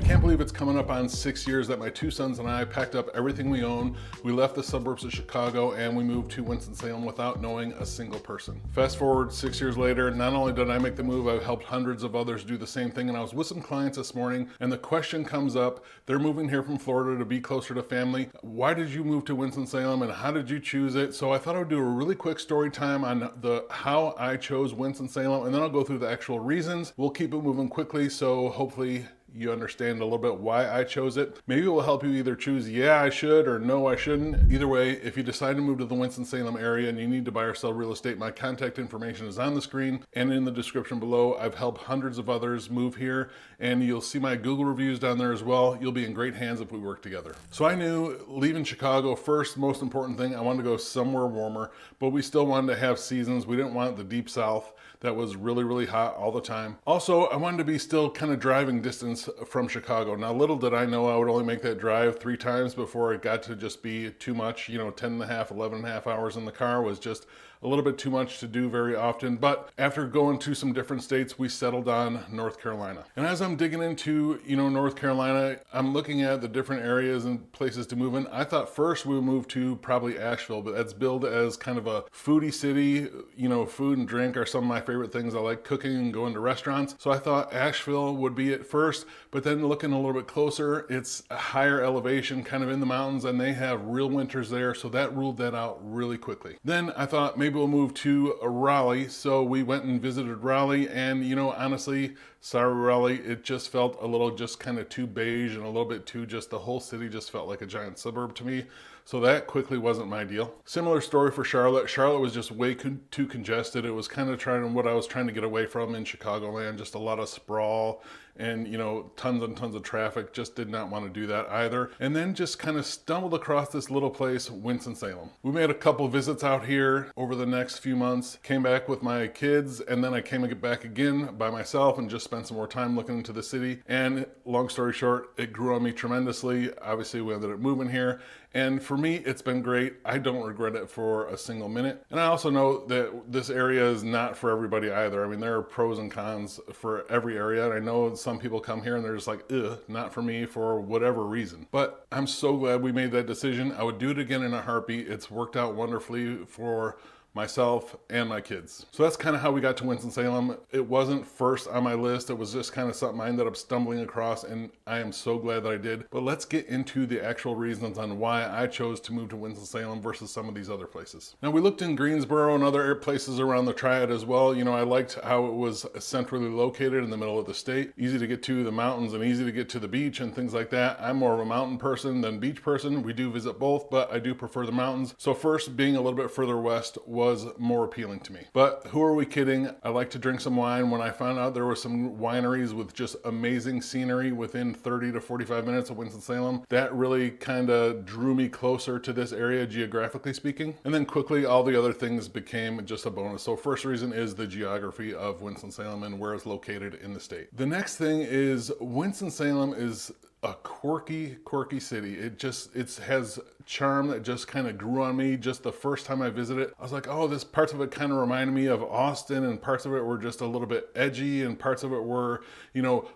Can't believe it's coming up on 6 years that my two sons and I packed up everything we own. We left the suburbs of Chicago and we moved to Winston-Salem without knowing a single person. Fast forward 6 years later, not only did I make the move, I've helped hundreds of others do the same thing. And I was with some clients this morning and the question comes up, they're moving here from Florida to be closer to family. Why did you move to Winston-Salem and how did you choose it? So I thought I would do a really quick story time on how I chose Winston-Salem, and then I'll go through the actual reasons. We'll keep it moving quickly, so hopefully you understand a little bit why I chose it. Maybe it will help you either choose, yeah, I should, or no, I shouldn't. Either way, if you decide to move to the Winston-Salem area and you need to buy or sell real estate, my contact information is on the screen and in the description below. I've helped hundreds of others move here, and you'll see my Google reviews down there as well. You'll be in great hands if we work together. So I knew leaving Chicago, first, most important thing, I wanted to go somewhere warmer, but we still wanted to have seasons. We didn't want the deep south that was really, really hot all the time. Also, I wanted to be still kind of driving distance from Chicago. Now, little did I know I would only make that drive 3 times before it got to just be too much. 10 and a half, 11 and a half hours in the car was just a little bit too much to do very often. But after going to some different states, we settled on North Carolina. And as I'm digging into, North Carolina, I'm looking at the different areas and places to move in. I thought first we would move to probably Asheville, but that's billed as kind of a foodie city. Food and drink are some of my favorite things. I like cooking and going to restaurants. So I thought Asheville would be it first, but then looking a little bit closer, it's a higher elevation, kind of in the mountains, and they have real winters there. So that ruled that out really quickly. Then I thought maybe we'll move to Raleigh. So we went and visited Raleigh, and honestly, sorry Raleigh, it just felt a little just kind of too beige and a little bit too just the whole city just felt like a giant suburb to me. So that quickly wasn't my deal. Similar story for Charlotte. Charlotte was just way too congested. It was kind of what I was trying to get away from in Chicagoland, just a lot of sprawl and tons and tons of traffic. Just did not want to do that either. And then just kind of stumbled across this little place, Winston-Salem. We made a couple visits out here over the next few months, came back with my kids, and then I came back again by myself and just spent some more time looking into the city. And long story short, it grew on me tremendously. Obviously, we ended up moving here. And for me, it's been great. I don't regret it for a single minute. And I also know that this area is not for everybody either. I mean, there are pros and cons for every area. And I know some people come here and they're just like, ugh, not for me for whatever reason. But I'm so glad we made that decision. I would do it again in a heartbeat. It's worked out wonderfully for myself and my kids. So that's kind of how we got to Winston-Salem. It wasn't first on my list. It was just kind of something I ended up stumbling across, and I am so glad that I did. But let's get into the actual reasons on why I chose to move to Winston-Salem versus some of these other places. Now, we looked in Greensboro and other places around the Triad as well. I liked how it was centrally located in the middle of the state, easy to get to the mountains and easy to get to the beach and things like that. I'm more of a mountain person than beach person. We do visit both, but I do prefer the mountains. So first, being a little bit further west was more appealing to me. But who are we kidding? I like to drink some wine. When I found out there were some wineries with just amazing scenery within 30 to 45 minutes of Winston-Salem, that really kind of drew me closer to this area geographically speaking. And then quickly, all the other things became just a bonus. So first reason is the geography of Winston-Salem and where it's located in the state. The next thing is Winston-Salem is a quirky city. It has charm that just kind of grew on me. Just the first time I visited, I was like, oh, this parts of it kind of reminded me of Austin, and parts of it were just a little bit edgy, and parts of it were,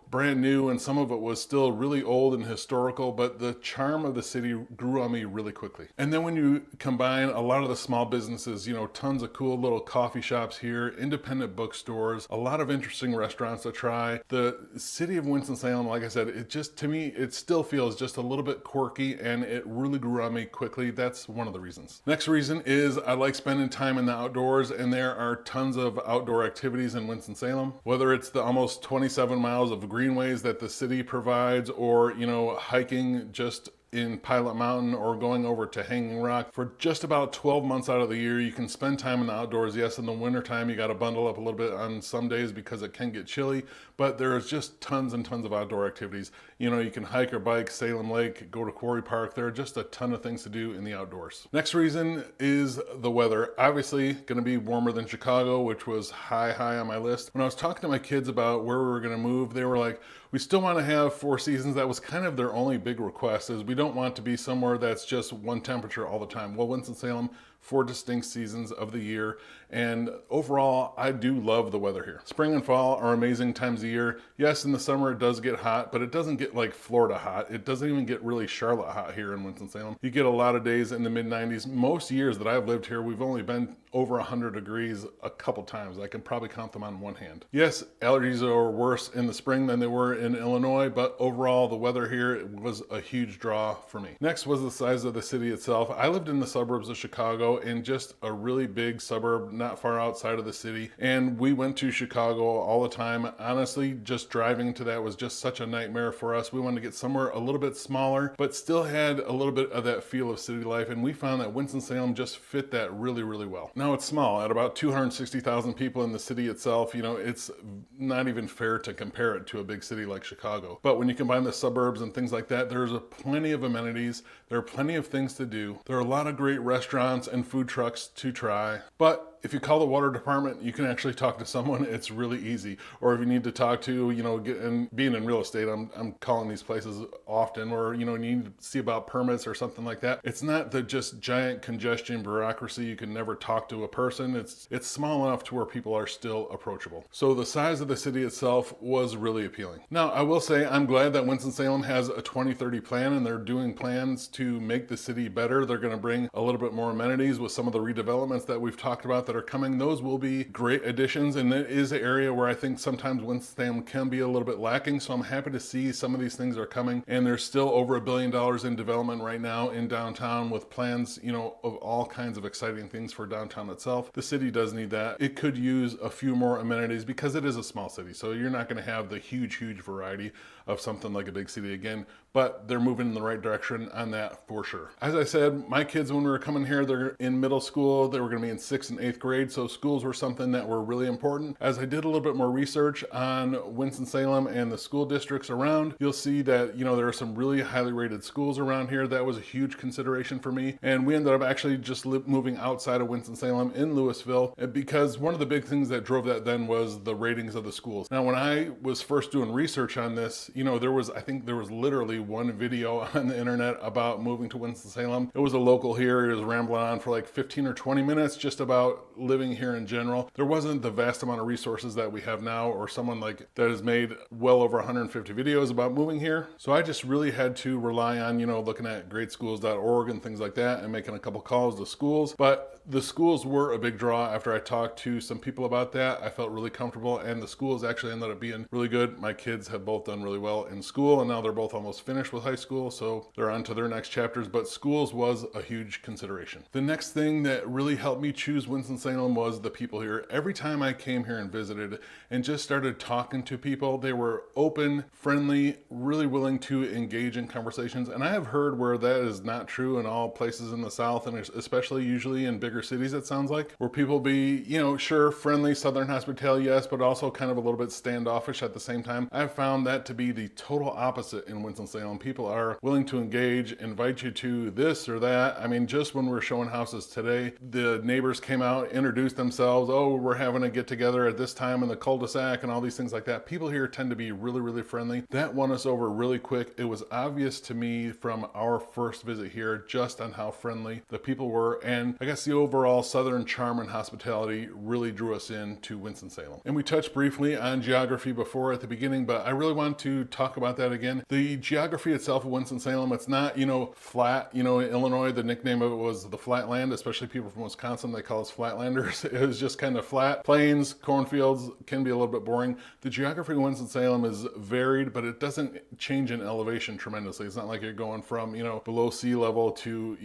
brand new, and some of it was still really old and historical, but the charm of the city grew on me really quickly. And then when you combine a lot of the small businesses, tons of cool little coffee shops here, independent bookstores, a lot of interesting restaurants to try. The city of Winston-Salem, like I said, it just, to me, it still feels just a little bit quirky, and it really grew on me quickly. That's one of the reasons. Next reason is I like spending time in the outdoors, and there are tons of outdoor activities in Winston-Salem, whether it's the almost 27 miles of greenways that the city provides, or hiking just in Pilot Mountain or going over to Hanging Rock. For just about 12 months out of the year, you can spend time in the outdoors. Yes, in the wintertime, you got to bundle up a little bit on some days because it can get chilly, but there's just tons and tons of outdoor activities. You can hike or bike, Salem Lake, go to Quarry Park. There are just a ton of things to do in the outdoors. Next reason is the weather. Obviously, going to be warmer than Chicago, which was high on my list. When I was talking to my kids about where we were going to move, they were like, we still want to have 4 seasons. That was kind of their only big request, is we don't want to be somewhere that's just one temperature all the time. Well, Winston-Salem, 4 distinct seasons of the year. And overall, I do love the weather here. Spring and fall are amazing times of year. Yes, in the summer it does get hot, but it doesn't get like Florida hot. It doesn't even get really Charlotte hot here in Winston-Salem. You get a lot of days in the mid-90s. Most years that I've lived here, we've only been over 100 degrees a couple times. I can probably count them on one hand. Yes, allergies are worse in the spring than they were in Illinois, but overall the weather here was a huge draw for me. Next was the size of the city itself. I lived in the suburbs of Chicago, in just a really big suburb not far outside of the city, and we went to Chicago all the time. Honestly, just driving to that was just such a nightmare for us. We wanted to get somewhere a little bit smaller, but still had a little bit of that feel of city life, and we found that Winston-Salem just fit that really, really well. Now it's small, at about 260,000 people in the city itself. You know, it's not even fair to compare it to a big city like Chicago. But when you combine the suburbs and things like that, there's plenty of amenities. There are plenty of things to do. There are a lot of great restaurants and food trucks to try. But if you call the water department, you can actually talk to someone. It's really easy. Or if you need to talk to, and being in real estate, I'm calling these places often, or, you need to see about permits or something like that. It's not the just giant congestion bureaucracy. You can never talk to a person. It's small enough to where people are still approachable. So the size of the city itself was really appealing. Now, I will say I'm glad that Winston-Salem has a 2030 plan, and they're doing plans to make the city better. They're going to bring a little bit more amenities with some of the redevelopments that we've talked about that are coming. Those will be great additions, and it is an area where I think sometimes Winston-Salem can be a little bit lacking, so I'm happy to see some of these things are coming, and there's still over $1 billion in development right now in downtown, with plans, of all kinds of exciting things for downtown itself. The city does need that. It could use a few more amenities because it is a small city, so you're not going to have the huge variety of something like a big city again, but they're moving in the right direction on that for sure. As I said, my kids, when we were coming here, they're in middle school. They were going to be in 6th and 8th grade, so schools were something that were really important. As I did a little bit more research on Winston-Salem and the school districts around, you'll see that, there are some really highly rated schools around here. That was a huge consideration for me, and we ended up actually just moving outside of Winston-Salem in Louisville, because one of the big things that drove that then was the ratings of the schools. Now, when I was first doing research on this, I think there was literally one video on the internet about moving to Winston-Salem. It was a local here. It was rambling on for like 15 or 20 minutes just about living here in general. There wasn't the vast amount of resources that we have now, or someone like that has made well over 150 videos about moving here. So I just really had to rely on, looking at greatschools.org and things like that, and making a couple calls to schools. But the schools were a big draw. After I talked to some people about that, I felt really comfortable, and the schools actually ended up being really good. My kids have both done really well in school, and now they're both almost finished with high school, so they're on to their next chapters, but schools was a huge consideration. The next thing that really helped me choose Winston-Salem was the people here. Every time I came here and visited and just started talking to people, they were open, friendly, really willing to engage in conversations, and I have heard where that is not true in all places in the South, and especially usually in bigger cities, it sounds like, where people be, sure, friendly, Southern hospitality, yes, but also kind of a little bit standoffish at the same time. I've found that to be the total opposite in Winston-Salem. People are willing to engage, invite you to this or that. I mean, just when we're showing houses today, the neighbors came out, introduced themselves. Oh, we're having a get together at this time in the cul-de-sac and all these things like that. People here tend to be really, really friendly. That won us over really quick. It was obvious to me from our first visit here just on how friendly the people were, and I guess the overall Southern charm and hospitality really drew us in to Winston-Salem. And we touched briefly on geography before at the beginning, but I really want to talk about that again. The geography itself of Winston-Salem, it's not, flat. In Illinois, the nickname of it was the Flatland, especially people from Wisconsin, they call us Flatlanders. It was just kind of flat. Plains, cornfields can be a little bit boring. The geography of Winston-Salem is varied, but it doesn't change in elevation tremendously. It's not like you're going from, below sea level to,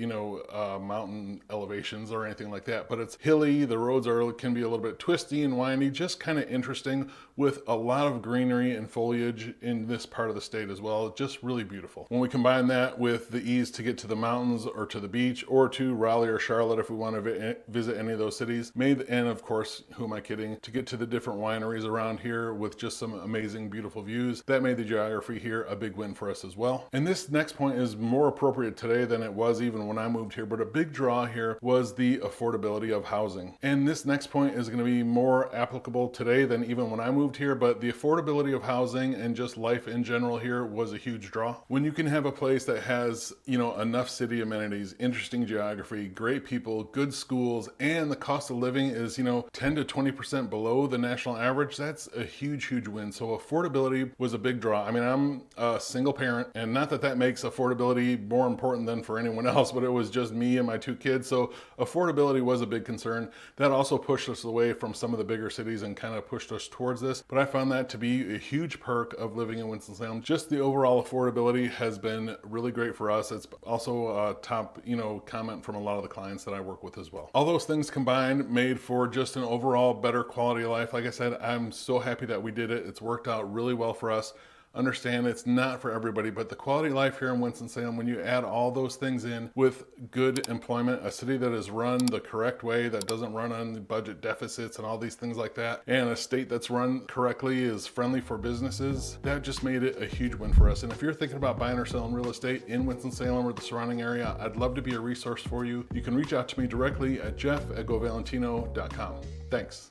mountain elevations or anything like that, but it's hilly. The roads can be a little bit twisty and windy, just kind of interesting, with a lot of greenery and foliage in this part of the state as well. Just really beautiful. When we combine that with the ease to get to the mountains or to the beach or to Raleigh or Charlotte, if we want to visit any of those cities, cities, and of course, who am I kidding, to get to the different wineries around here with just some amazing, beautiful views. That made the geography here a big win for us as well. And this next point is more appropriate today than it was even when I moved here, but a big draw here was the affordability of housing. And this next point is going to be more applicable today than even when I moved here, but the affordability of housing and just life in general here was a huge draw. When you can have a place that has, enough city amenities, interesting geography, great people, good schools, and the cost of living is, 10 to 20% below the national average, that's a huge, huge win. So affordability was a big draw. I mean, I'm a single parent, and not that that makes affordability more important than for anyone else, but it was just me and my 2 kids. So affordability was a big concern. That also pushed us away from some of the bigger cities and kind of pushed us towards this. But I found that to be a huge perk of living in Winston-Salem. Just the overall affordability has been really great for us. It's also a top, comment from a lot of the clients that I work with as well. All those things combined made for just an overall better quality of life. Like I said, I'm so happy that we did it. It's worked out really well for us. Understand it's not for everybody, but the quality of life here in Winston-Salem, when you add all those things in with good employment, a city that is run the correct way, that doesn't run on the budget deficits and all these things like that, and a state that's run correctly, is friendly for businesses, that just made it a huge win for us. And if you're thinking about buying or selling real estate in Winston-Salem or the surrounding area, I'd love to be a resource for you. You can reach out to me directly at jeff@govalentino.com. Thanks.